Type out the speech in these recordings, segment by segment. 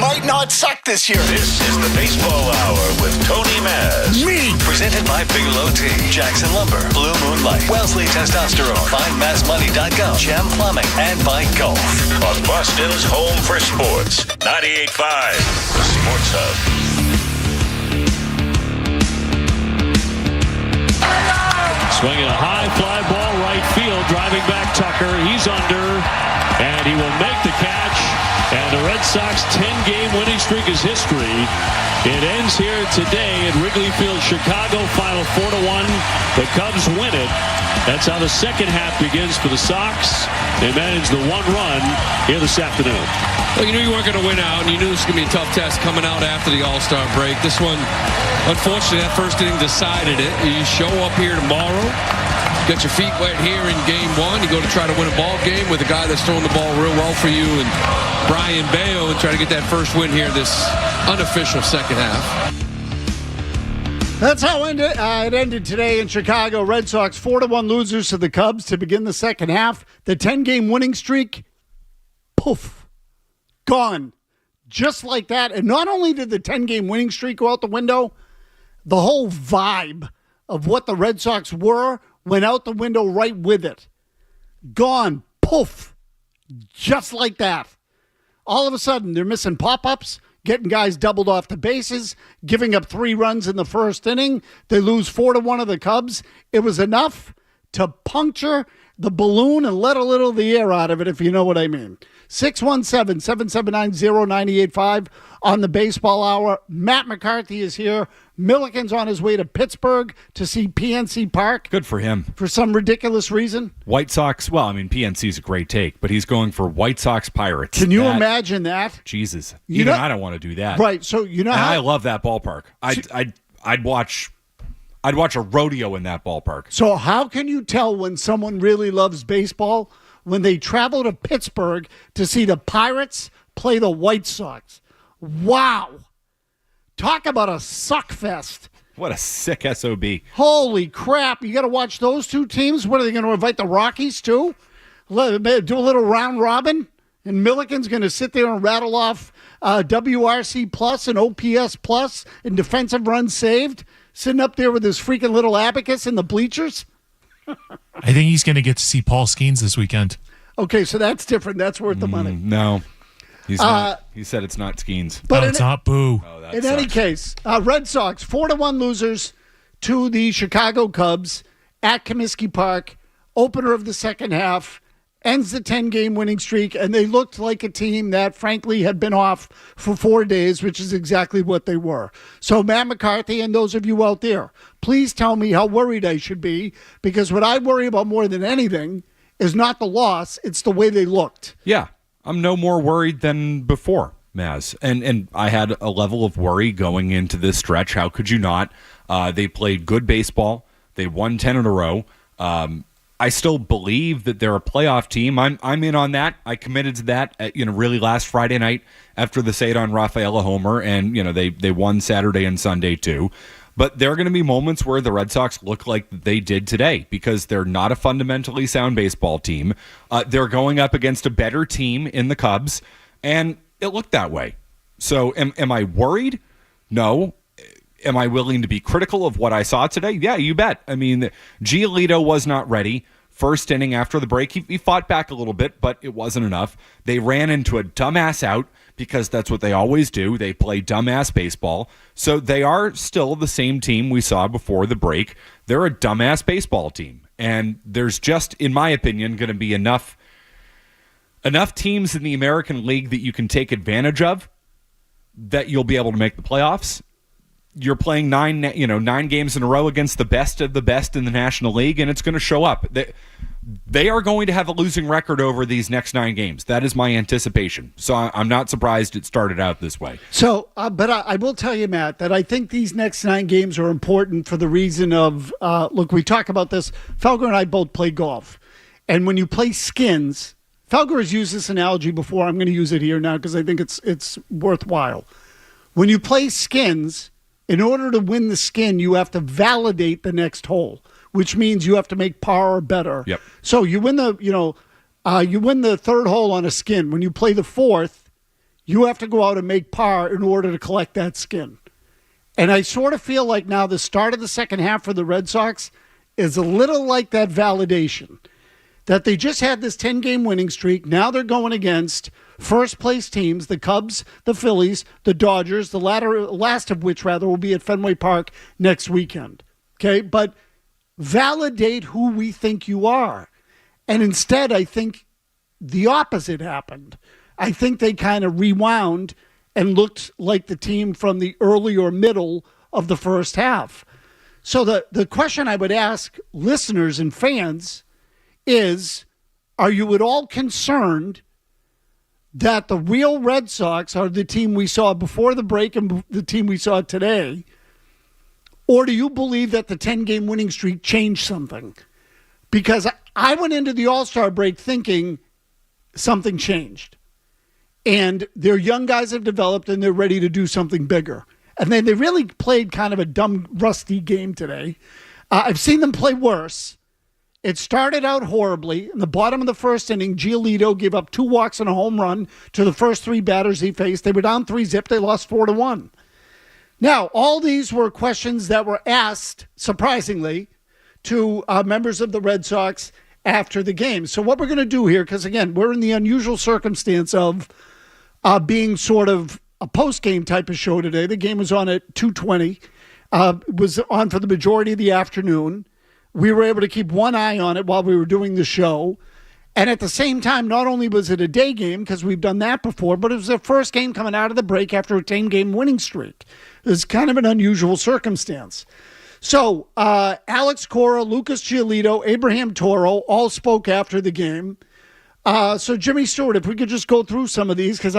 might not suck this year. This is the Baseball Hour with Tony Maz. Me. Presented by Bigelow Tea, Jackson Lumber, Blue Moonlight, Wellesley Testosterone, FindMassMoney.com, Gem Plumbing, and by Golf. On Boston's home for sports, 98.5, the Sports Hub. Swinging a high fly ball right field, driving back Tucker. He's under, and he will make the catch. And the Red Sox 10-game winning streak is history. It ends here today at Wrigley Field, Chicago. Final 4-1. The Cubs win it. That's how the second half begins for the Sox. They managed the one run here this afternoon. Well, you knew you weren't going to win out, and you knew this was going to be a tough test coming out after the All-Star break. This one, unfortunately, that first inning decided it. You show up here tomorrow, get your feet wet here in Game 1. You go to try to win a ball game with a guy that's throwing the ball real well for you, and Brian Bayo, and try to get that first win here this unofficial second half. That's how it ended today in Chicago. Red Sox 4-1 losers to the Cubs to begin the second half. The 10-game winning streak, poof, gone. Just like that. And not only did the 10-game winning streak go out the window, the whole vibe of what the Red Sox were went out the window right with it. Gone, poof, just like that. All of a sudden, they're missing pop-ups, getting guys doubled off the bases, giving up 3 runs in the first inning. They lose 4-1 to the Cubs. It was enough to puncture the balloon and let a little of the air out of it, if you know what I mean. 617-779-0985 on the Baseball Hour. Matt McCarthy is here. Milliken's on his way to Pittsburgh to see PNC Park. Good for him. For some ridiculous reason. White Sox, well, I mean, PNC's a great take, but he's going for White Sox Pirates. Can you imagine that? Jesus. You Even know, I don't want to do that. Right, so you know and how... I love that ballpark. I'd watch a rodeo in that ballpark. So how can you tell when someone really loves baseball? When they travel to Pittsburgh to see the Pirates play the White Sox. Wow. Talk about a suck fest. What a sick SOB. Holy crap. You got to watch those two teams. What, are they going to invite the Rockies too? Do a little round robin? And Milliken's going to sit there and rattle off WRC plus and OPS plus and defensive runs saved, sitting up there with his freaking little abacus in the bleachers? I think he's going to get to see Paul Skeens this weekend. Okay, so that's different. That's worth the money. No, he's not. He said it's not Skeens. But it's not. Boo. Oh, in any case, Red Sox 4-1 losers to the Chicago Cubs at Comiskey Park. Opener of the second half. Ends the 10-game winning streak, and they looked like a team that, frankly, had been off for 4 days, which is exactly what they were. So, Matt McCarthy and those of you out there, please tell me how worried I should be, because what I worry about more than anything is not the loss, it's the way they looked. Yeah, I'm no more worried than before, Maz. And I had a level of worry going into this stretch. How could you not? They played good baseball. They won 10 in a row. I still believe that they're a playoff team. I'm in on that. I committed to that really last Friday night after the Cedon Rafaela homer, and they won Saturday and Sunday too. But there are going to be moments where the Red Sox look like they did today because they're not a fundamentally sound baseball team. They're going up against a better team in the Cubs, and it looked that way. So am I worried? No. Am I willing to be critical of what I saw today? Yeah, you bet. I mean, Giolito was not ready. First inning after the break, he fought back a little bit, but it wasn't enough. They ran into a dumbass out because that's what they always do. They play dumbass baseball. So they are still the same team we saw before the break. They're a dumbass baseball team. And there's just, in my opinion, going to be enough teams in the American League that you can take advantage of that you'll be able to make the playoffs. You're playing 9 games in a row against the best of the best in the National League, and it's going to show up. They are going to have a losing record over these next 9 games. That is my anticipation. So I'm not surprised it started out this way. So, but I will tell you, Matt, that I think these next 9 games are important for the reason of, look, we talk about this. Felger and I both play golf. And when you play skins, Felger has used this analogy before. I'm going to use it here now because I think it's worthwhile. When you play skins, in order to win the skin, you have to validate the next hole, which means you have to make par or better. Yep. So you win the third hole on a skin. When you play the fourth, you have to go out and make par in order to collect that skin. And I sort of feel like now the start of the second half for the Red Sox is a little like that validation that they just had this 10-game winning streak. Now they're going against first-place teams, the Cubs, the Phillies, the Dodgers, the last of which, will be at Fenway Park next weekend. Okay? But validate who we think you are. And instead, I think the opposite happened. I think they kind of rewound and looked like the team from the early or middle of the first half. So the question I would ask listeners and fans is, are you at all concerned that the real Red Sox are the team we saw before the break and the team we saw today? Or do you believe that the 10-game winning streak changed something? Because I went into the All-Star break thinking something changed. And their young guys have developed and they're ready to do something bigger. And then they really played kind of a dumb, rusty game today. I've seen them play worse. It started out horribly. In the bottom of the first inning, Giolito gave up 2 walks and a home run to the first 3 batters he faced. They were down 3-0. They lost 4-1. Now, all these were questions that were asked, surprisingly, to members of the Red Sox after the game. So what we're going to do here, because, again, we're in the unusual circumstance of being sort of a post-game type of show today. The game was on at 2:20. It was on for the majority of the afternoon. We were able to keep one eye on it while we were doing the show. And at the same time, not only was it a day game, because we've done that before, but it was their first game coming out of the break after a 10-game winning streak. It was kind of an unusual circumstance. So Alex Cora, Lucas Giolito, Abraham Toro all spoke after the game. So Jimmy Stewart, if we could just go through some of these, because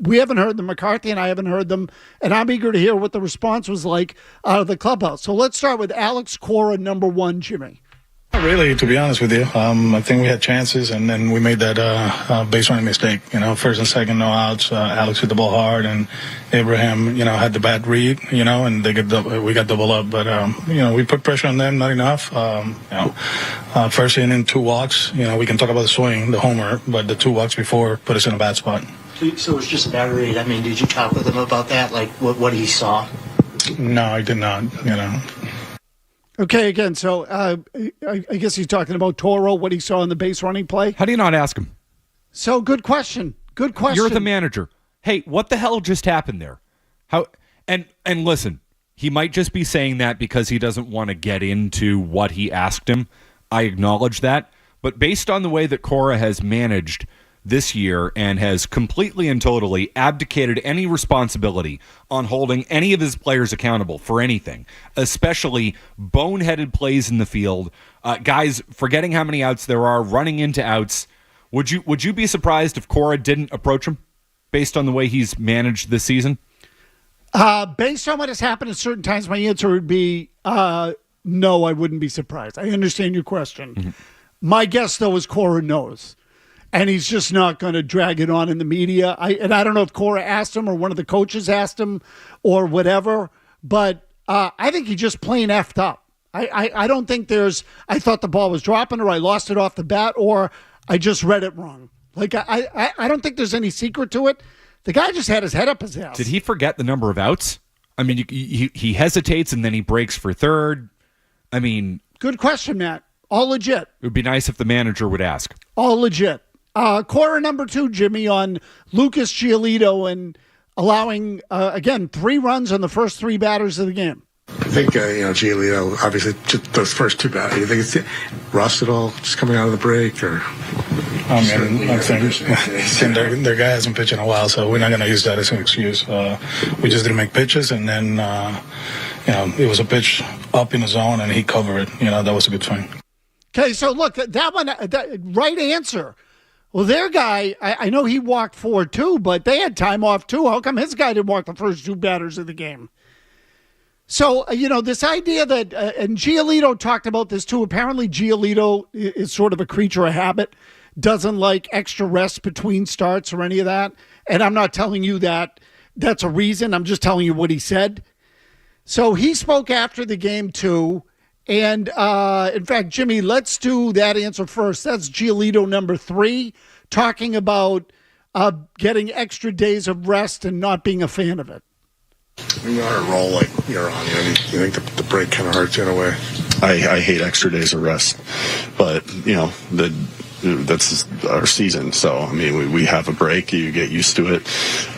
we haven't heard them. McCarthy and I haven't heard them, and I'm eager to hear what the response was like out of the clubhouse. So let's start with Alex Cora, number 1, Jimmy. Not really, to be honest with you. I think we had chances, and then we made that base running mistake. First and second, no outs. Alex hit the ball hard, and Abraham, had the bad read, and we got double up. But, we put pressure on them, not enough. First inning, 2 walks. We can talk about the swing, the homer, but the 2 walks before put us in a bad spot. So it's just a bad read. I mean, did you talk with him about that, like what he saw? No, I did not, Okay, again, so I guess he's talking about Toro, what he saw in the base running play. How do you not ask him? So good question. Good question. You're the manager. Hey, what the hell just happened there? How? And listen, he might just be saying that because he doesn't want to get into what he asked him. I acknowledge that. But based on the way that Cora has managed this year and has completely and totally abdicated any responsibility on holding any of his players accountable for anything, especially boneheaded plays in the field, guys forgetting how many outs there are, running into outs. Would you be surprised if Cora didn't approach him based on the way he's managed this season? Based on what has happened at certain times, my answer would be no, I wouldn't be surprised. I understand your question. Mm-hmm. My guess, though, is Cora knows. And he's just not going to drag it on in the media. I don't know if Cora asked him or one of the coaches asked him or whatever, but I think he just plain effed up. I don't think I thought the ball was dropping or I lost it off the bat or I just read it wrong. Like, I don't think there's any secret to it. The guy just had his head up his ass. Did he forget the number of outs? I mean, he hesitates and then he breaks for third. I mean... Good question, Matt. All legit. It would be nice if the manager would ask. All legit. Cora number 2, Jimmy, on Lucas Giolito and allowing, again, 3 runs on the first 3 batters of the game. I think, Giolito, obviously, just those first 2 batters. You think it's rust at all just coming out of the break? Or? I think their guy hasn't pitched in a while, so we're not going to use that as an excuse. We just didn't make pitches, and then, it was a pitch up in the zone, and he covered it. That was a good swing. Okay, so look, that one, right answer. Well, their guy, I know he walked 4 too, but they had time off too. How come his guy didn't walk the first 2 batters of the game? So, this idea that, and Giolito talked about this too. Apparently, Giolito is sort of a creature of habit, doesn't like extra rest between starts or any of that. And I'm not telling you that that's a reason. I'm just telling you what he said. So he spoke after the game too. And, in fact, Jimmy, let's do that answer first. That's Giolito number 3, talking about getting extra days of rest and not being a fan of it? When you're on a roll like you're on, you think the break kind of hurts you in a way. I hate extra days of rest, but that's our season. So I mean, we have a break. You get used to it.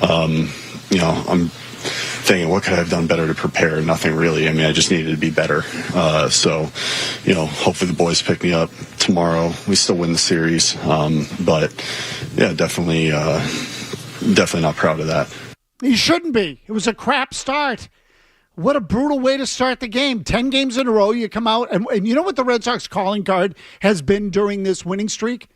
I'm thinking, what could I have done better to prepare? Nothing really. I mean, I just needed to be better. So hopefully the boys pick me up tomorrow. We still win the series, but yeah, definitely not proud of that. You shouldn't be. It was a crap start. What a brutal way to start the game. 10 games in a row, you come out, and you know what the Red Sox calling card has been during this winning streak?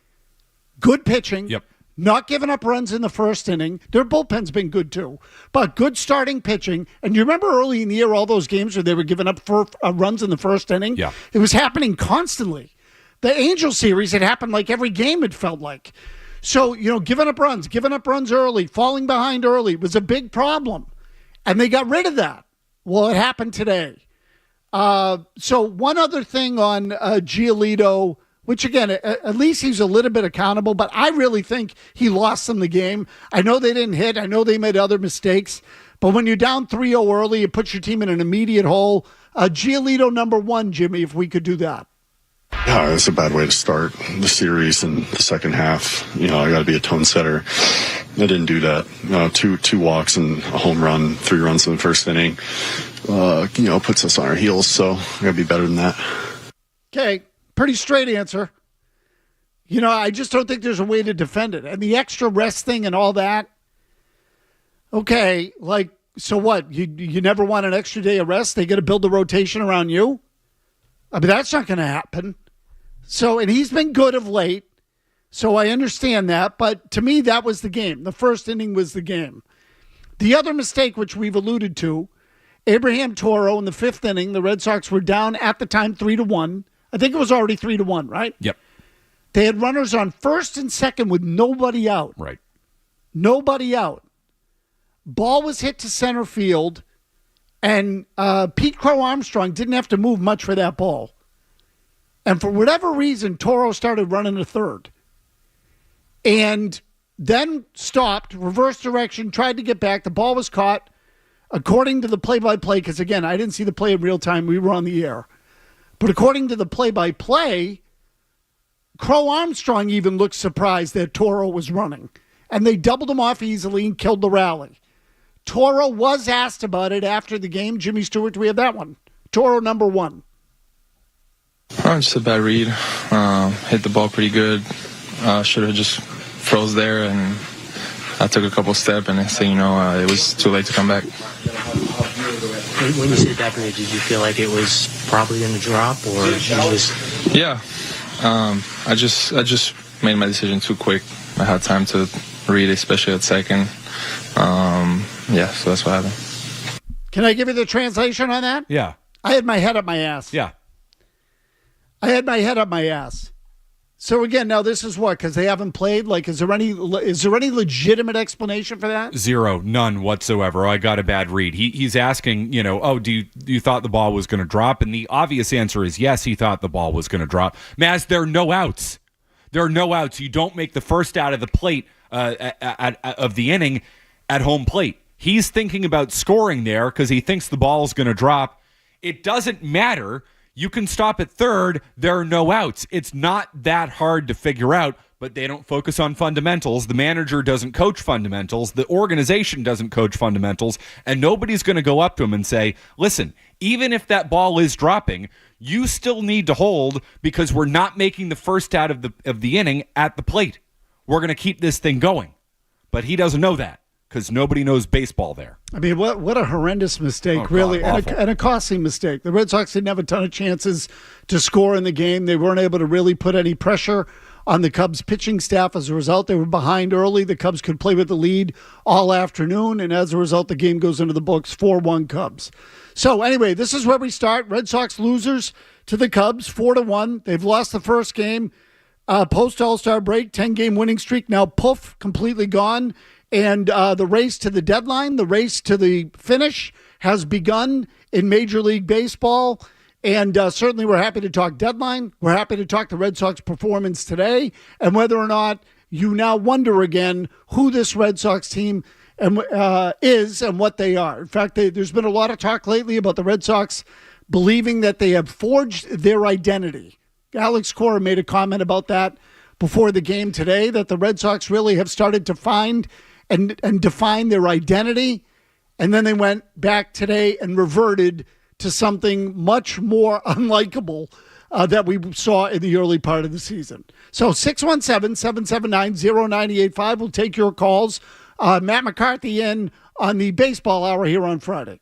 Good pitching. Yep. Not giving up runs in the first inning. Their bullpen's been good too. But good starting pitching. And you remember early in the year, all those games where they were giving up runs in the first inning? Yeah. It was happening constantly. The Angel series, it happened like every game, it felt like. So, giving up runs early, falling behind early was a big problem. And they got rid of that. Well, it happened today. So one other thing on Giolito, which again, at least he's a little bit accountable, but I really think he lost them the game. I know they didn't hit. I know they made other mistakes. But when you're down 3-0 early, it puts your team in an immediate hole. Giolito number 1, Jimmy, if we could do that. Yeah, it's a bad way to start the series in the second half. I got to be a tone setter. I didn't do that. Two walks and a home run, 3 runs in the first inning. Puts us on our heels. So I got to be better than that. Okay, pretty straight answer. I just don't think there's a way to defend it. And the extra rest thing and all that. Okay, so what? You never want an extra day of rest? They got to build the rotation around you? I mean, that's not going to happen. So, and he's been good of late, so I understand that. But to me, that was the game. The first inning was the game. The other mistake, which we've alluded to, Abraham Toro in the 5th inning, the Red Sox were down at the time 3-1. I think it was already 3-1, right? Yep. They had runners on first and second with nobody out. Right. Nobody out. Ball was hit to center field. And Pete Crow Armstrong didn't have to move much for that ball. And for whatever reason, Toro started running to third. And then stopped, reversed direction, tried to get back. The ball was caught, according to the play-by-play, because, again, I didn't see the play in real time. We were on the air. But according to the play-by-play, Crow Armstrong even looked surprised that Toro was running. And they doubled him off easily and killed the rally. Toro was asked about it after the game. Jimmy Stewart, do we have that one? Toro number 1. Just a bad read. Hit the ball pretty good. Should have just froze there, and I took a couple steps, and next thing you know, it was too late to come back. When you said bad read, did you feel like it was probably going to drop, or you just? Yeah. I just made my decision too quick. I had time to read, especially at second. So that's what happened. Can I give you the translation on that? Yeah. I had my head up my ass. Yeah. I had my head up my ass. So again, now this is what? Because they haven't played? Is there any legitimate explanation for that? Zero. None whatsoever. I got a bad read. He's asking, do you thought the ball was going to drop? And the obvious answer is yes, he thought the ball was going to drop. Maz, there are no outs. There are no outs. You don't make the first out of the plate of the inning at home plate. He's thinking about scoring there because he thinks the ball is going to drop. It doesn't matter. You can stop at third. There are no outs. It's not that hard to figure out, but they don't focus on fundamentals. The manager doesn't coach fundamentals. The organization doesn't coach fundamentals, and nobody's going to go up to him and say, listen, even if that ball is dropping, you still need to hold because we're not making the first out of the inning at the plate. We're going to keep this thing going. But he doesn't know that because nobody knows baseball there. I mean, what a horrendous mistake, really, and a costly mistake. The Red Sox didn't have a ton of chances to score in the game. They weren't able to really put any pressure on the Cubs pitching staff. As a result, they were behind early. The Cubs could play with the lead all afternoon, and as a result, the game goes into the books 4-1 Cubs. So anyway, this is where we start. Red Sox losers to the Cubs, 4-1. They've lost the first game post-All-Star break, 10-game winning streak. Now, poof, completely gone. And the race to the deadline, the race to the finish has begun in Major League Baseball. And certainly we're happy to talk deadline. We're happy to talk the Red Sox performance today and whether or not you now wonder again who this Red Sox team is and what they are. In fact, there's been a lot of talk lately about the Red Sox believing that they have forged their identity. Alex Cora made a comment about that before the game today, that the Red Sox really have started to find and define their identity. And then they went back today and reverted to something much more unlikable that we saw in the early part of the season. So 617-779-0985. We'll take your calls. Matt McCarthy in on the Baseball Hour here on Friday.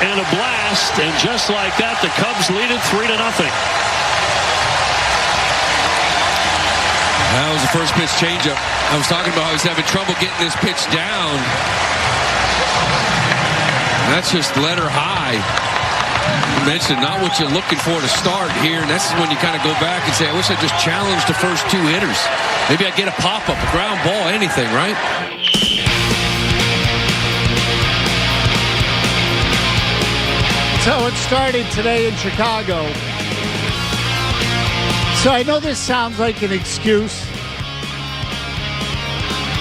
and a blast. And just like that, the Cubs lead it 3-0. That was the first pitch changeup. I was talking about how he's having trouble getting this pitch down. That's just letter high. You mentioned not what you're looking for to start here, and that's when you kind of go back and say, I wish I just challenged the first two hitters. Maybe I get a pop-up, a ground ball, anything, right? That's how it started today in Chicago. So I know this sounds like an excuse,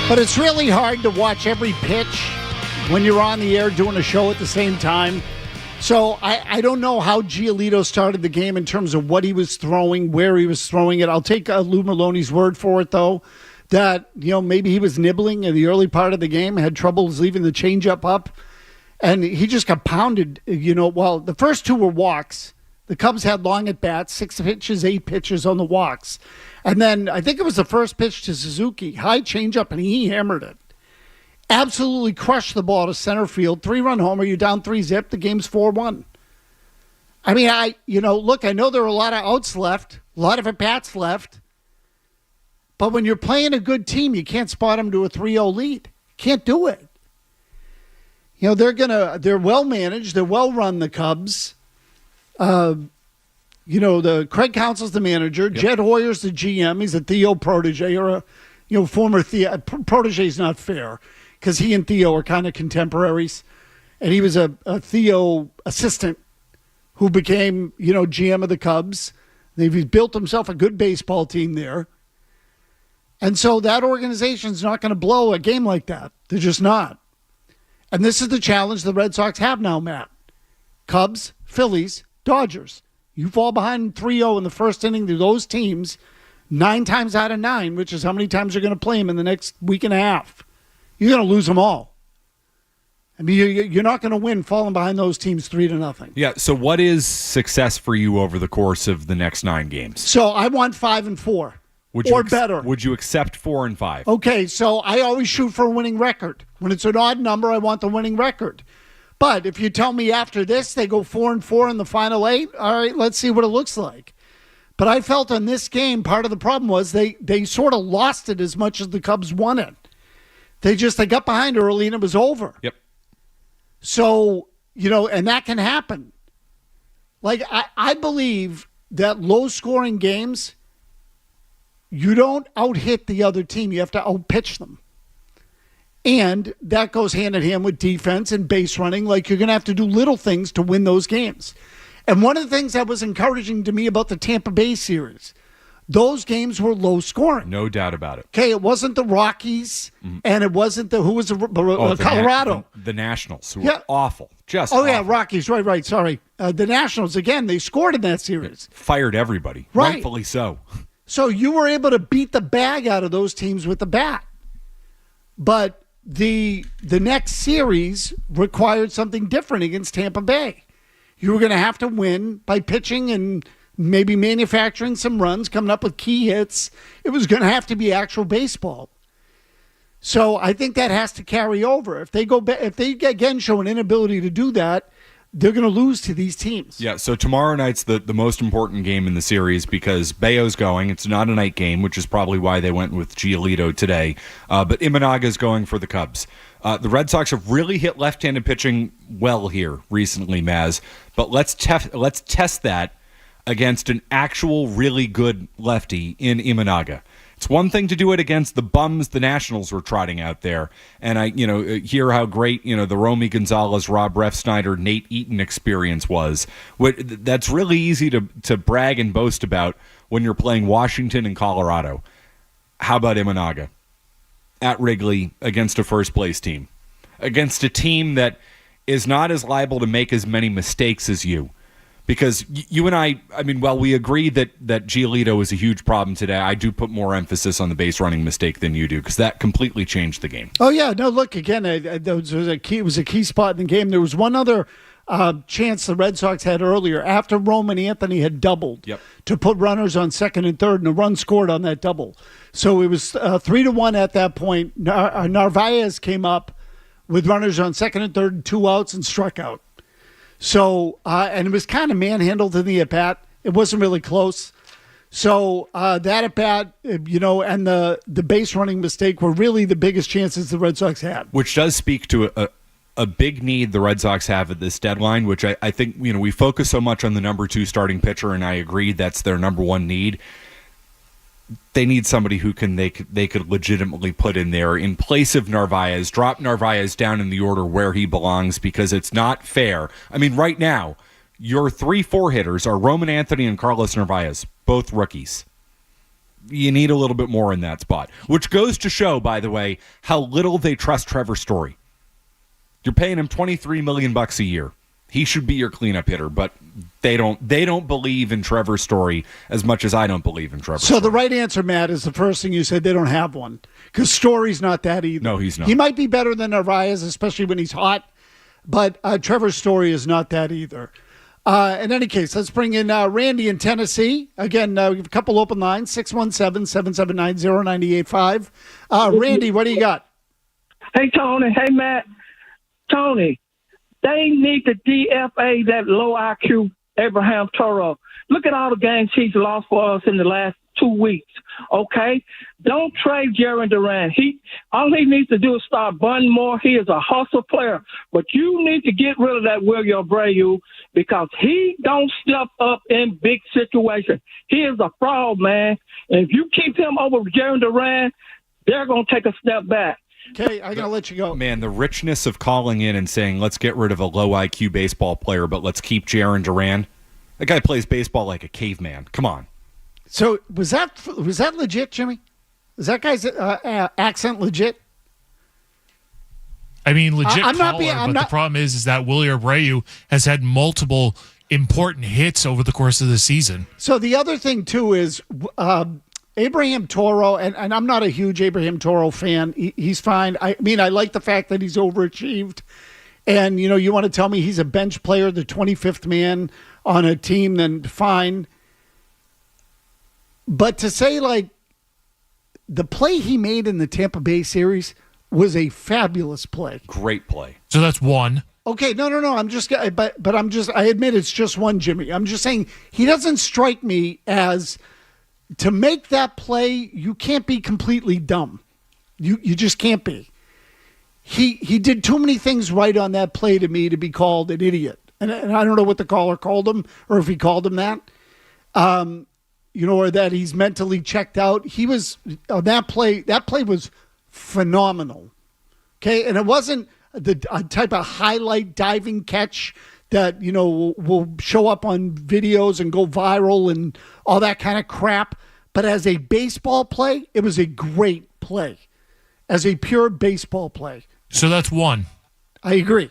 but it's really hard to watch every pitch when you're on the air doing a show at the same time. So I don't know how Giolito started the game in terms of what he was throwing, where he was throwing it. I'll take Lou Merloni's word for it, though, that maybe he was nibbling in the early part of the game, had troubles leaving the changeup up, and he just got pounded. Well, the first two were walks. The Cubs had long at bats, 6 pitches, 8 pitches on the walks. And then I think it was the first pitch to Suzuki, high changeup, and he hammered it. Absolutely crushed the ball to center field. 3-run homer. You're down 3-zip. The game's 4-1. I mean, look, I know there are a lot of outs left, a lot of at-bats left. But when you're playing a good team, you can't spot them to a 3-0 lead. Can't do it. They're well managed. They're well run, the Cubs. The Craig Counsell's the manager. Yep. Jed Hoyer's the GM. He's a Theo protege or a former Theo. Protege is not fair, because he and Theo are kind of contemporaries. And he was a Theo assistant who became, GM of the Cubs. He's built himself a good baseball team there. And so that organization's not going to blow a game like that. They're just not. And this is the challenge the Red Sox have now, Matt. Cubs, Phillies, Dodgers. You fall behind 3-0 in the first inning to those teams 9 times out of 9, which is how many times you're going to play them in the next week and a half. You're going to lose them all. I mean, you're not going to win falling behind those teams 3-0. Yeah, so what is success for you over the course of the next 9 games? So I want 5-4 better. Would you accept 4 and 5? Okay, so I always shoot for a winning record. When it's an odd number, I want the winning record. But if you tell me after this they go 4-4 in the final 8, all right, let's see what it looks like. But I felt in this game, part of the problem was they sort of lost it as much as the Cubs won it. They got behind early and it was over. Yep. So, and that can happen. Like, I believe that low-scoring games, you don't out-hit the other team. You have to out-pitch them. And that goes hand in hand with defense and base running. Like, you're going to have to do little things to win those games. And one of the things that was encouraging to me about the Tampa Bay series, those games were low scoring. No doubt about it. Okay, it wasn't the Rockies, and it wasn't Colorado. The Nationals, who were awful. Just Oh, awful. yeah, Rockies. Right, sorry. The Nationals, again, they scored in that series. Fired everybody. Right. Rightfully so. So you were able to beat the bag out of those teams with the bat. But the next series required something different against Tampa Bay. You were going to have to win by pitching and maybe manufacturing some runs, coming up with key hits. It was going to have to be actual baseball. So I think that has to carry over. If they again show an inability to do that, they're going to lose to these teams. Yeah, so tomorrow night's the most important game in the series because Bayo's going. It's not a night game, which is probably why they went with Giolito today. But Imanaga's going for the Cubs. The Red Sox have really hit left-handed pitching well here recently, Maz. But let's test that against an actual really good lefty in Imanaga. It's one thing to do it against the bums the Nationals were trotting out there, and I hear how great the Romy Gonzalez, Rob Refsnyder, Nate Eaton experience was. That's really easy to brag and boast about when you're playing Washington and Colorado. How about Imanaga at Wrigley against a first place team, against a team that is not as liable to make as many mistakes as you? Because you and I mean, while we agree that Giolito is a huge problem today, I do put more emphasis on the base running mistake than you do, because that completely changed the game. Oh, yeah. No, look, again, it was a key spot in the game. There was one other chance the Red Sox had earlier after Roman Anthony had doubled to put runners on second and third, and a run scored on that double. So it was 3-1 at that point. Narvaez came up with runners on second and third and 2 outs and struck out. So, and it was kind of manhandled in the at-bat. It wasn't really close. So that at-bat, and the base running mistake were really the biggest chances the Red Sox had. Which does speak to a big need the Red Sox have at this deadline, which I think, we focus so much on the number 2 starting pitcher, and I agree that's their number 1 need. They need somebody who they could legitimately put in there in place of Narvaez, drop Narvaez down in the order where he belongs, because it's not fair. I mean, right now, your 3-4 hitters are Roman Anthony and Carlos Narvaez, both rookies. You need a little bit more in that spot, which goes to show, by the way, how little they trust Trevor Story. You're paying him $23 million a year. He should be your cleanup hitter, but they don't believe in Trevor Story as much as I don't believe in Trevor Story. So the right answer, Matt, is the first thing you said. They don't have one, because Story's not that either. No, he's not. He might be better than Narvaez, especially when he's hot, but Trevor Story is not that either. In any case, let's bring in Randy in Tennessee. Again, we have a couple open lines, 617-779-0985. Randy, what do you got? Hey, Tony. Hey, Matt. Tony, they need to DFA that low IQ Abraham Toro. Look at all the games he's lost for us in the last 2 weeks, okay? Don't trade Jarren Duran. All he needs to do is start bunting more. He is a hustle player. But you need to get rid of that William Abreu, because he don't step up in big situations. He is a fraud, man. And if you keep him over Jarren Duran, they're going to take a step back. Okay, I'm going to let you go. Man, the richness of calling in and saying, let's get rid of a low IQ baseball player, but let's keep Jarren Duran. That guy plays baseball like a caveman. Come on. So was that legit, Jimmy? Is that guy's accent legit? I mean, legit I'm not caller, being- I'm but not- the problem is that Willie Abreu has had multiple important hits over the course of the season. So the other thing, too, is Abraham Toro, and I'm not a huge Abraham Toro fan. He's fine. I mean, I like the fact that he's overachieved. And, you want to tell me he's a bench player, the 25th man on a team, then fine. But to say, the play he made in the Tampa Bay series was a fabulous play. Great play. So that's one. Okay, no. I'm just, but I'm just, I admit it's just one, Jimmy. I'm just saying he doesn't strike me as, to make that play, you can't be completely dumb. You just can't be. He did too many things right on that play to me to be called an idiot. And I don't know what the caller called him, or if he called him that. Or that he's mentally checked out. He was on that play. That play was phenomenal. Okay, and it wasn't the type of highlight diving catch that will show up on videos and go viral and all that kind of crap. But as a baseball play, it was a great play. As a pure baseball play. So that's one. I agree.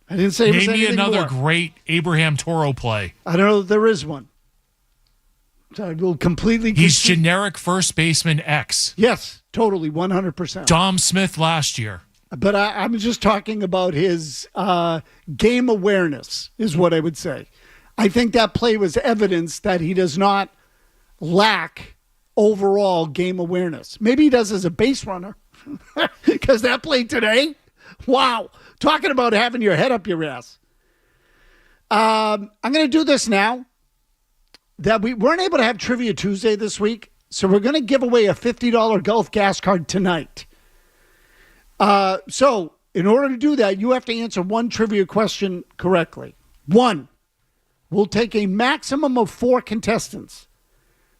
I didn't say it was Name me anything another more. great Abraham Toro play. I don't know that there is one. So I will completely. He's generic first baseman X. Yes, totally, 100%. Dom Smith last year. But I'm just talking about his game awareness, is what I would say. I think that play was evidence that he does not lack overall game awareness. Maybe he does as a base runner, because that play today, wow, talking about having your head up your ass. I'm going to do this now. That we weren't able to have Trivia Tuesday this week, so we're going to give away a $50 Gulf gas card tonight. So in order to do that, you have to answer one trivia question correctly. One. We'll take a maximum of 4 contestants.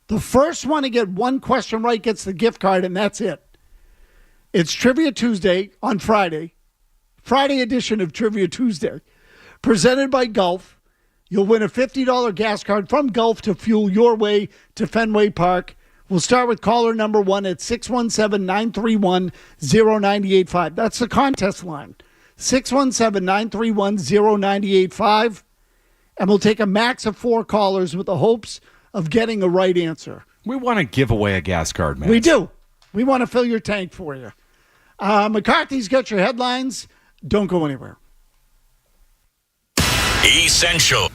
The first one to get one question right gets the gift card, and that's it. It's Trivia Tuesday on Friday. Friday edition of Trivia Tuesday. Presented by Gulf. You'll win a $50 gas card from Gulf to fuel your way to Fenway Park. We'll start with caller number 1 at 617-931-0985. That's the contest line. 617-931-0985. And we'll take a max of 4 callers with the hopes of getting a right answer. We want to give away a gas card, man. We do. We want to fill your tank for you. McCarthy's got your headlines. Don't go anywhere. Essential.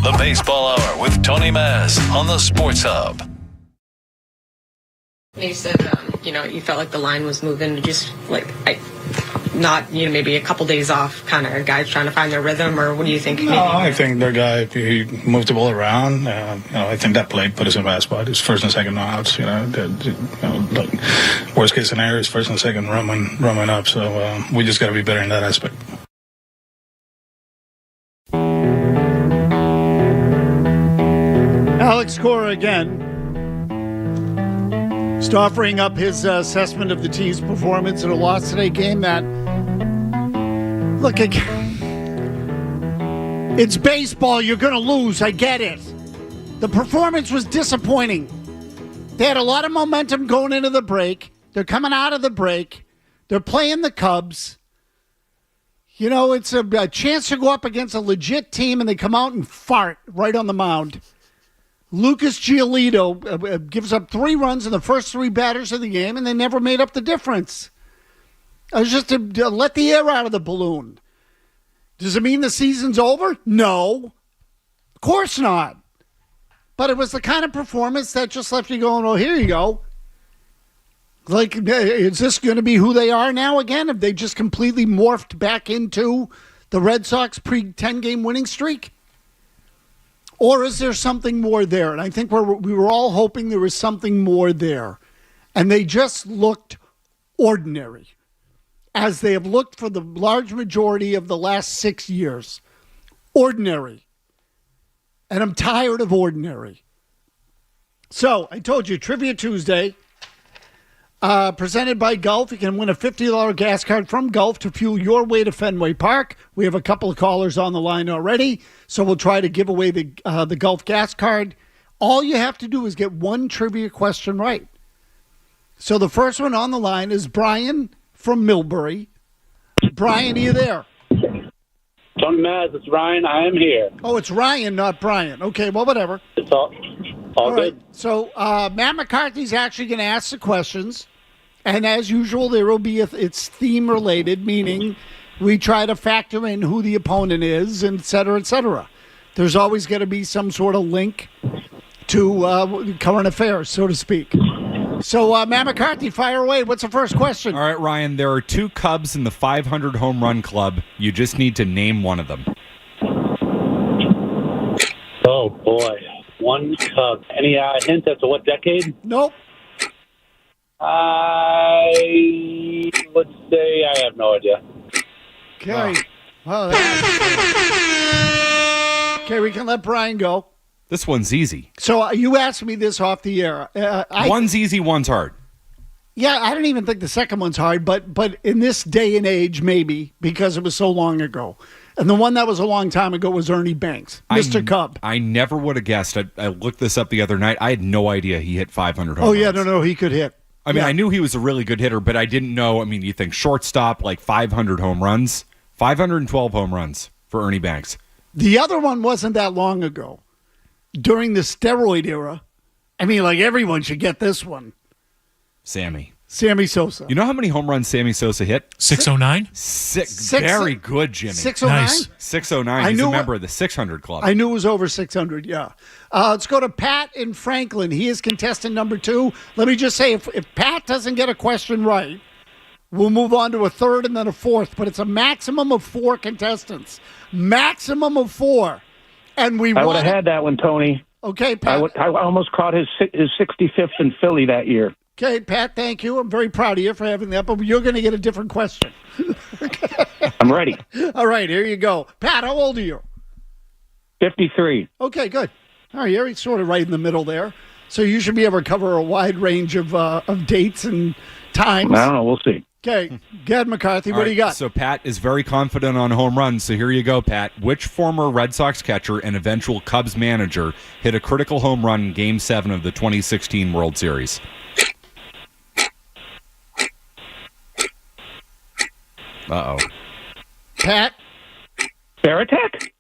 The Baseball Hour with Tony Maz on the Sports Hub. You said, you felt like the line was moving, just not, maybe a couple days off, kind of guys trying to find their rhythm, or what do you think? No, I think their guy, he moved the ball around. I think that play put us in a bad spot. It's first and second outs. Worst case scenario is first and second rumming up. So we just got to be better in that aspect. Alex Cora again. Just offering up his assessment of the team's performance in a loss today game that, look, it's baseball. You're going to lose. I get it. The performance was disappointing. They had a lot of momentum going into the break. They're coming out of the break. They're playing the Cubs. It's a chance to go up against a legit team, and they come out and fart right on the mound. Lucas Giolito gives up 3 runs in the first 3 batters of the game, and they never made up the difference. It was just to let the air out of the balloon. Does it mean the season's over? No. Of course not. But it was the kind of performance that just left you going, oh, here you go. Is this going to be who they are now again? Have they just completely morphed back into the Red Sox pre-10-game winning streak? Or is there something more there? And I think we were all hoping there was something more there. And they just looked ordinary, as they have looked for the large majority of the last 6 years. Ordinary. And I'm tired of ordinary. So, I told you, Trivia Tuesday, presented by Gulf. You can win a $50 gas card from Gulf to fuel your way to Fenway Park. We have a couple of callers on the line already, so we'll try to give away the Gulf gas card. All you have to do is get one trivia question right. So the first one on the line is Brian from Millbury. Brian, are you there? Tony Maz, it's Ryan. I am here. Oh, it's Ryan, not Brian. Okay, well, whatever. It's all good. Right. So Matt McCarthy's actually going to ask the questions. And as usual, there will be it's theme related, meaning we try to factor in who the opponent is, and et cetera, et cetera. There's always going to be some sort of link to current affairs, so to speak. So, Matt McCarthy, fire away. What's the first question? All right, Ryan, there are 2 Cubs in the 500 home run club. You just need to name one of them. Oh, boy. One Cub. Any hint as to what decade? Nope. I would say I have no idea. Okay. Wow. Okay, we can let Brian go. This one's easy. So you asked me this off the air. One's easy, one's hard. Yeah, I don't even think the second one's hard, but in this day and age, maybe, because it was so long ago. And the one that was a long time ago was Ernie Banks, Mr. Cub. I never would have guessed. I looked this up the other night. I had no idea he hit 500 home runs. Oh, yeah, no, he could hit. I mean, I knew he was a really good hitter, but I didn't know. I mean, you think shortstop, like 500 home runs, 512 home runs for Ernie Banks. The other one wasn't that long ago. During the steroid era. I mean, like, everyone should get this one. Sammy Sosa. You know how many home runs Sammy Sosa hit? 609? Very good, Jimmy. 609? Nice. 609. He's a member of the 600 club. I knew it was over 600, yeah. Let's go to Pat in Franklin. He is contestant number 2. Let me just say, if Pat doesn't get a question right, we'll move on to a third and then a fourth. But it's a maximum of 4 contestants. Maximum of 4. And I would have had that one, Tony. Okay, Pat. I almost caught his 65th in Philly that year. Okay, Pat, thank you. I'm very proud of you for having that, but you're going to get a different question. I'm ready. All right, here you go. Pat, how old are you? 53. Okay, good. All right, you're sort of right in the middle there. So you should be able to cover a wide range of dates and times. I don't know. We'll see. Okay, Gad McCarthy, what do you got? So Pat is very confident on home runs, so here you go, Pat. Which former Red Sox catcher and eventual Cubs manager hit a critical home run in Game 7 of the 2016 World Series? Uh-oh. Pat? Veritek?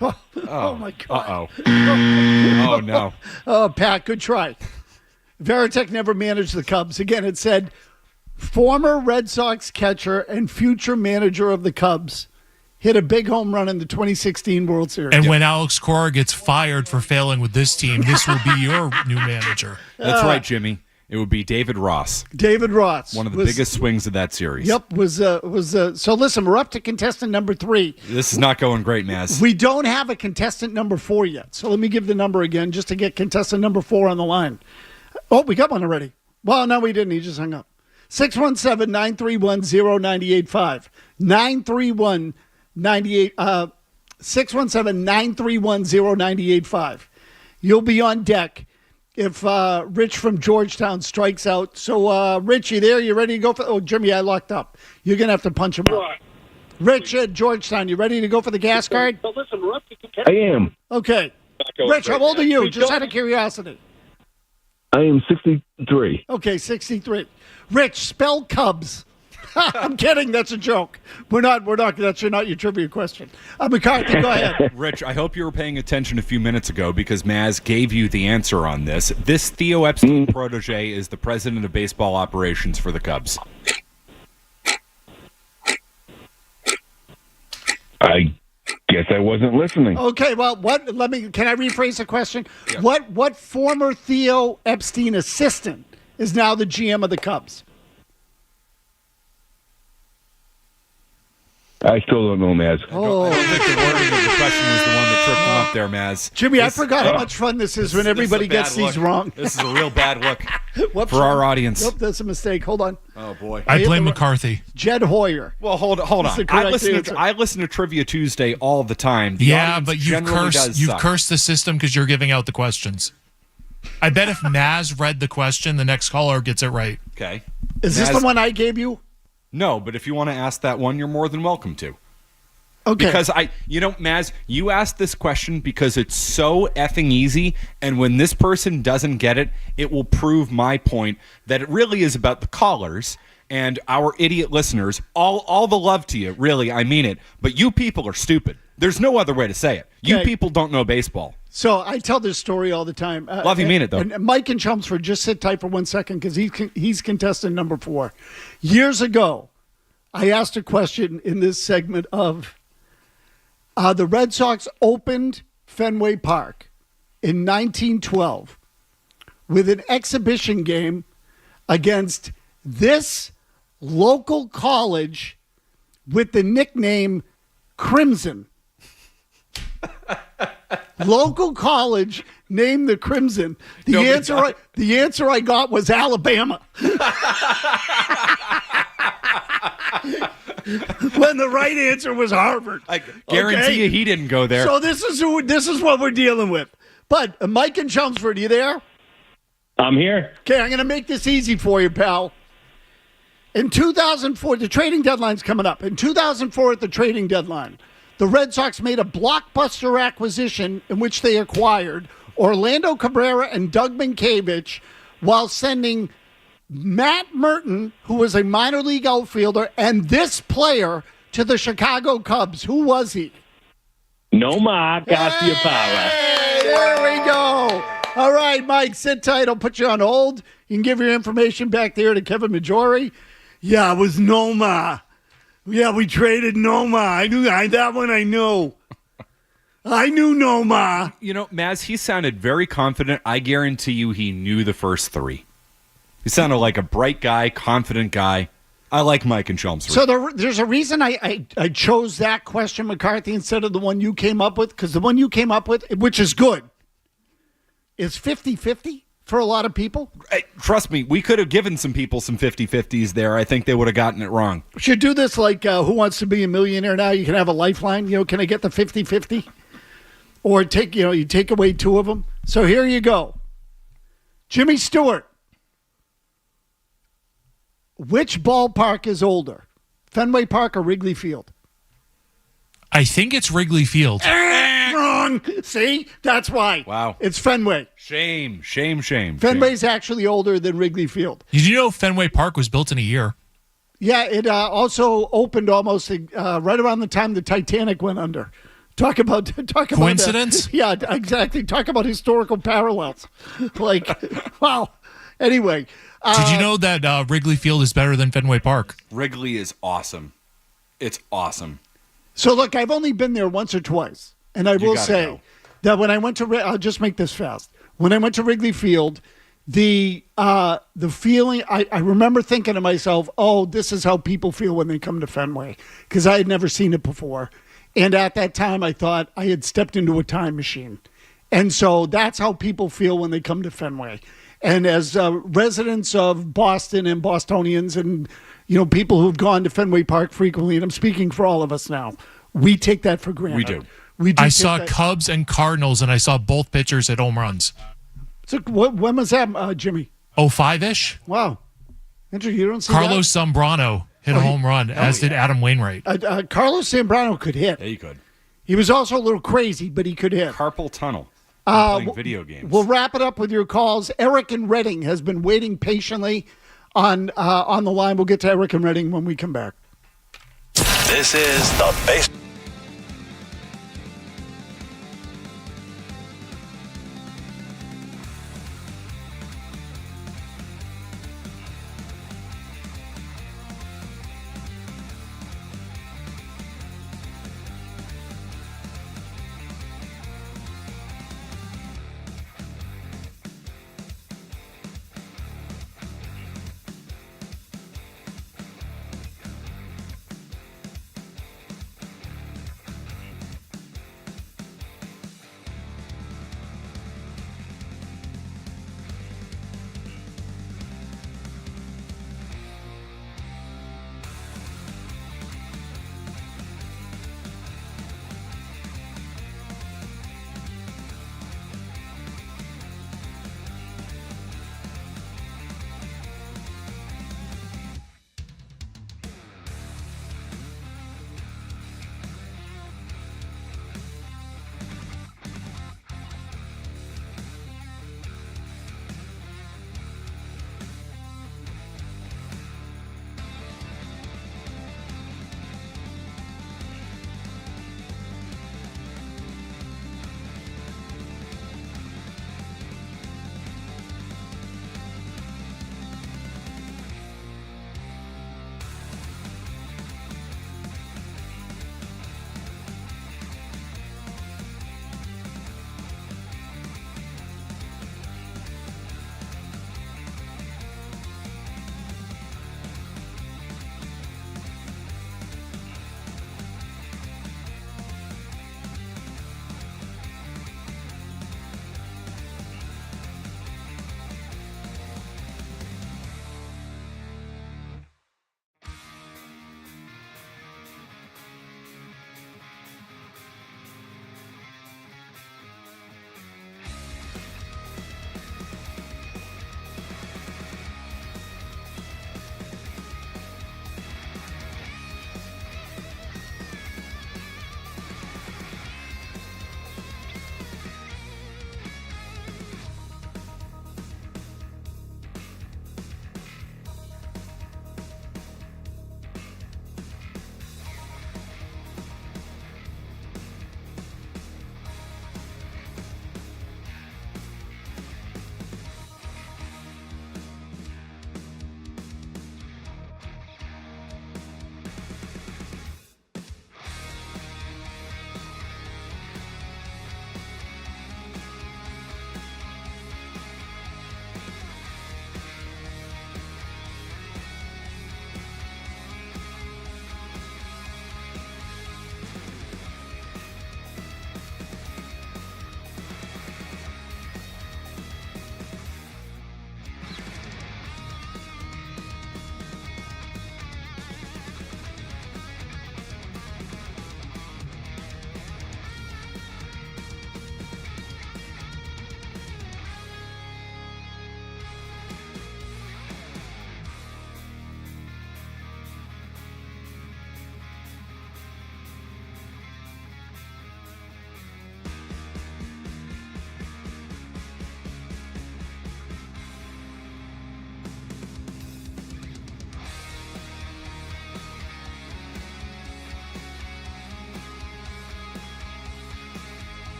Oh, my God. Uh-oh. Oh, no. Oh, Pat, good try. Veritek never managed the Cubs. Again, it said former Red Sox catcher and future manager of the Cubs hit a big home run in the 2016 World Series. And when Alex Cora gets fired for failing with this team, this will be your new manager. That's right, Jimmy. It would be David Ross. David Ross. One of the biggest swings of that series. Yep. So listen, we're up to contestant number 3. This is not going great, Maz. We don't have a contestant number 4 yet. So let me give the number again just to get contestant number 4 on the line. Oh, we got one already. Well, no, we didn't. He just hung up. 617-931-0985. 617-931-0985. You'll be on deck if Rich from Georgetown strikes out. So, Rich, you there? You ready to go for... Oh, Jimmy, I locked up. You're going to have to punch him up. Rich at Georgetown, you ready to go for the gas card? I am. Okay. Rich, how old are you? Just out of curiosity. I am 63. Okay, 63. Rich, spell Cubs. I'm kidding. That's a joke. We're not. That's not your trivia question. McCarthy, go ahead. Rich, I hope you were paying attention a few minutes ago because Maz gave you the answer on this. This Theo Epstein protege is the president of baseball operations for the Cubs. I guess I wasn't listening. Okay, well, can I rephrase the question? Yeah. What former Theo Epstein assistant is now the GM of the Cubs? I still don't know, Maz. I don't think the wording of the question was the one that tripped him up there, Maz. Jimmy, I forgot how much fun this is when everybody gets these wrong. This is a real bad look for our audience. Nope, that's a mistake. Hold on. Oh, boy. I blame McCarthy. Jed Hoyer. Well, hold on. I listen to Trivia Tuesday all the time. But you've cursed the system because you're giving out the questions. I bet if Maz read the question, the next caller gets it right. Okay. Is this the one I gave you? No, but if you want to ask that one, you're more than welcome to. Okay. Because Maz, you asked this question because it's so effing easy, and when this person doesn't get it, it will prove my point that it really is about the callers and our idiot listeners. All the love to you, really, I mean it. But you people are stupid. There's no other way to say it. You people don't know baseball. So I tell this story all the time. Love you mean it, though. And Mike in Chelmsford, just sit tight for 1 second because he's contestant number 4. Years ago, I asked a question in this segment of the Red Sox opened Fenway Park in 1912 with an exhibition game against this local college with the nickname Crimson. Local college named the Crimson. The answer I got was Alabama. When the right answer was Harvard. I guarantee you he didn't go there. So this is what we're dealing with. But Mike in Chelmsford, are you there? I'm here. Okay, I'm going to make this easy for you, pal. In 2004, the trading deadline's coming up. In 2004 at the trading deadline, the Red Sox made a blockbuster acquisition in which they acquired Orlando Cabrera and Doug Minkiewicz while sending Matt Merton, who was a minor league outfielder, and this player to the Chicago Cubs. Who was he? Nomar Garciaparra. Hey, there we go. All right, Mike, sit tight. I'll put you on hold. You can give your information back there to Kevin Majori. Yeah, it was Nomar. Yeah, we traded Nomar. I knew that one. I knew. I knew Nomar. Maz, he sounded very confident. I guarantee you he knew the first 3. He sounded like a bright guy, confident guy. I like Mike and Chelmsford. So there's a reason I chose that question, McCarthy, instead of the one you came up with, because the one you came up with, which is good, is 50-50 for a lot of people. Trust me, we could have given some people some 50-50s there. I think they would have gotten it wrong. We should do this like Who Wants to Be a Millionaire Now? You can have a lifeline. Can I get the 50-50? Or you take away 2 of them. So here you go. Jimmy Stewart. Which ballpark is older, Fenway Park or Wrigley Field? I think it's Wrigley Field. Wrong. See? That's why. Wow. It's Fenway. Shame. Fenway's actually older than Wrigley Field. Did you know Fenway Park was built in a year? Yeah, it also opened almost right around the time the Titanic went under. Talk about coincidence? Yeah, exactly. Talk about historical parallels. Wow. Anyway. Did you know that Wrigley Field is better than Fenway Park? Wrigley is awesome. It's awesome. So, look, I've only been there once or twice. And I will say that when I went to, I'll just make this fast. When I went to Wrigley Field, the feeling, I remember thinking to myself, oh, this is how people feel when they come to Fenway, because I had never seen it before. And at that time, I thought I had stepped into a time machine. And so that's how people feel when they come to Fenway. And as residents of Boston and Bostonians and, people who've gone to Fenway Park frequently, and I'm speaking for all of us now, we take that for granted. We do. I saw Cubs and Cardinals, and I saw both pitchers hit home runs. So when was that, Jimmy? 05-ish. Wow. You don't see Carlos Zambrano hit a home run, as did Adam Wainwright. Carlos Zambrano could hit. Yeah, he could. He was also a little crazy, but he could hit. Carpal tunnel. Playing video games. We'll wrap it up with your calls. Eric in Reading has been waiting patiently on the line. We'll get to Eric in Reading when we come back. This is the base.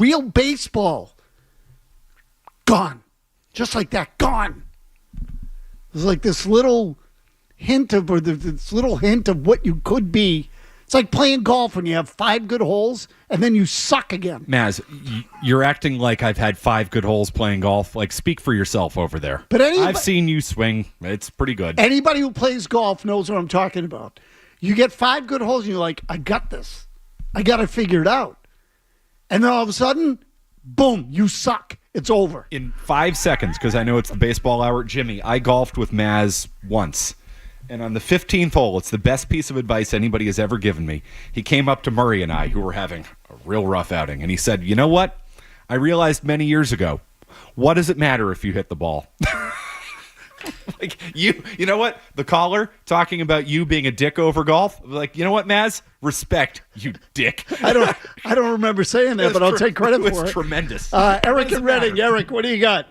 real baseball. Gone. Just like that, gone. There's like this little hint of what you could be. It's like playing golf when you have 5 good holes and then you suck again. Maz, you're acting like I've had 5 good holes playing golf. Like, speak for yourself over there. But I've seen you swing. It's pretty good. Anybody who plays golf knows what I'm talking about. You get 5 good holes and you're like, I got this. I got to figure it out. And then all of a sudden, boom, you suck. It's over. In 5 seconds, because I know it's the baseball hour, Jimmy, I golfed with Maz once. And on the 15th hole, it's the best piece of advice anybody has ever given me. He came up to Murray and I, who were having a real rough outing, and he said, you know what? I realized many years ago, what does it matter if you hit the ball? Like, you know what? The caller talking about you being a dick over golf. Like, you know what, Maz? Respect, you dick. I don't remember saying that, but I'll take credit for it. It was tremendous. Eric and Redding. Eric, what do you got?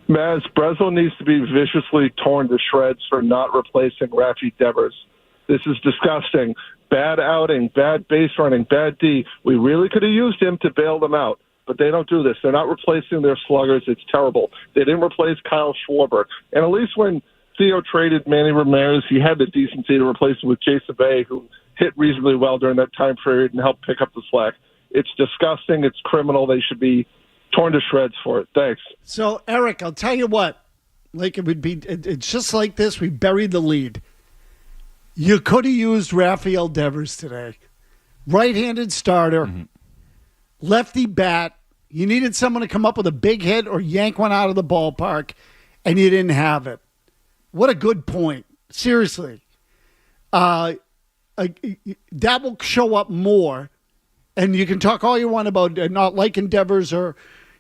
Maz, Breslow needs to be viciously torn to shreds for not replacing Rafi Devers. This is disgusting. Bad outing, bad base running, bad D. We really could have used him to bail them out, but they don't do this. They're not replacing their sluggers. It's terrible. They didn't replace Kyle Schwarber. And at least when Theo traded Manny Ramirez, he had the decency to replace him with Jason Bay, who hit reasonably well during that time period and helped pick up the slack. It's disgusting. It's criminal. They should be torn to shreds for it. Thanks. So, Eric, I'll tell you what. Like, it's just like this. We buried the lead. You could have used Rafael Devers today. Right-handed starter, lefty bat. You needed someone to come up with a big hit or yank one out of the ballpark, and you didn't have it. What a good point. Seriously. That will show up more. And you can talk all you want about not liking Devers or,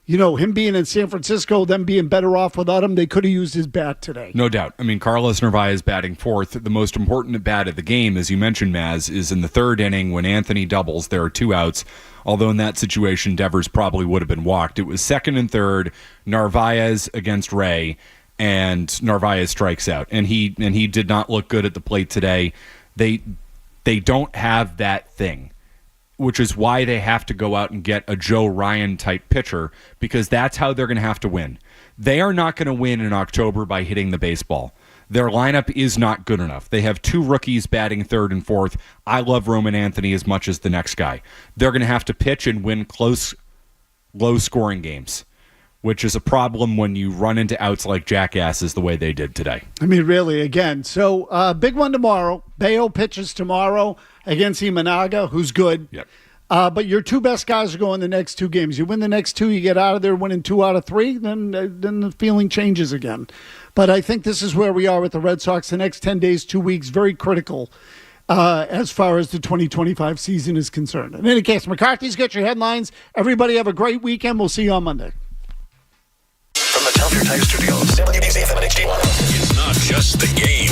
him being in San Francisco, them being better off without him. They could have used his bat today. No doubt. I mean, Carlos Narvaez batting fourth. The most important bat of the game, as you mentioned, Maz, is in the third inning when Anthony doubles. There are 2 outs. Although in that situation, Devers probably would have been walked. It was second and third, Narvaez against Ray, and Narvaez strikes out. And he did not look good at the plate today. They don't have that thing, which is why they have to go out and get a Joe Ryan-type pitcher, because that's how they're going to have to win. They are not going to win in October by hitting the baseball. Their lineup is not good enough. They have 2 rookies batting third and fourth. I love Roman Anthony as much as the next guy. They're going to have to pitch and win close, low-scoring games, which is a problem when you run into outs like jackasses the way they did today. I mean, really, again. So, big one tomorrow. Bayo pitches tomorrow against Imanaga, who's good. Yep. But your 2 best guys are going the next 2 games. You win the next 2, you get out of there winning 2 out of 3, then the feeling changes again. But I think this is where we are with the Red Sox. The next 10 days, 2 weeks, very critical as far as the 2025 season is concerned. In any case, McCarthy's got your headlines. Everybody have a great weekend. We'll see you on Monday. From the Telfair Tire Studios, WBZ FM and HD1. It's not just the game.